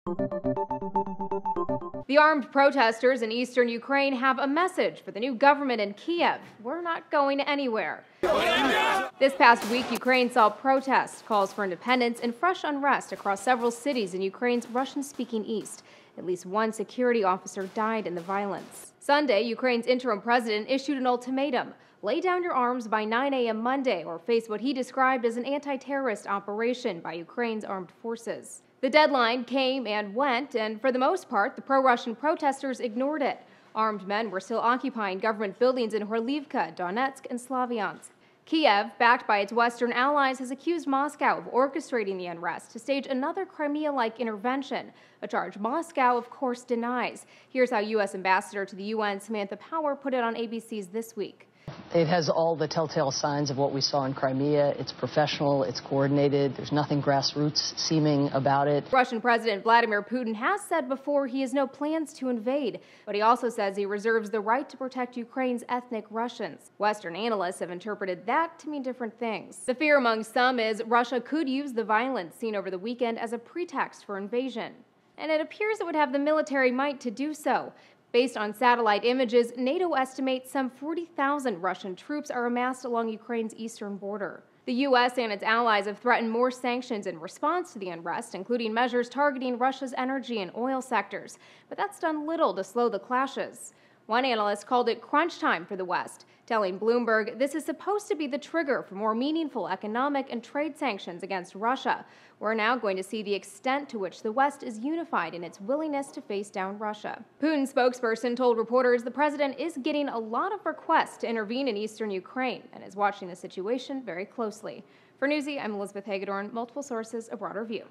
The armed protesters in eastern Ukraine have a message for the new government in Kyiv. We're not going anywhere. This past week, Ukraine saw protests, calls for independence, and fresh unrest across several cities in Ukraine's Russian-speaking east. At least one security officer died in the violence. Sunday, Ukraine's interim president issued an ultimatum. Lay down your arms by 9 a.m. Monday or face what he described as an anti-terrorist operation by Ukraine's armed forces. The deadline came and went, and for the most part, the pro-Russian protesters ignored it. Armed men were still occupying government buildings in Horlivka, Donetsk, and Slavyansk. Kyiv, backed by its Western allies, has accused Moscow of orchestrating the unrest to stage another Crimea-like intervention, a charge Moscow, of course, denies. Here's how U.S. Ambassador to the UN Samantha Power put it on ABC's This Week. It has all the telltale signs of what we saw in Crimea. It's professional, it's coordinated, there's nothing grassroots seeming about it. Russian President Vladimir Putin has said before he has no plans to invade, but he also says he reserves the right to protect Ukraine's ethnic Russians. Western analysts have interpreted that to mean different things. The fear among some is Russia could use the violence seen over the weekend as a pretext for invasion. And it appears it would have the military might to do so. Based on satellite images, NATO estimates some 40,000 Russian troops are amassed along Ukraine's eastern border. The U.S. and its allies have threatened more sanctions in response to the unrest, including measures targeting Russia's energy and oil sectors. But that's done little to slow the clashes. One analyst called it crunch time for the West, telling Bloomberg this is supposed to be the trigger for more meaningful economic and trade sanctions against Russia. We're now going to see the extent to which the West is unified in its willingness to face down Russia. Putin's spokesperson told reporters the president is getting a lot of requests to intervene in eastern Ukraine and is watching the situation very closely. For Newsy, I'm Elizabeth Hagedorn, multiple sources, a broader view.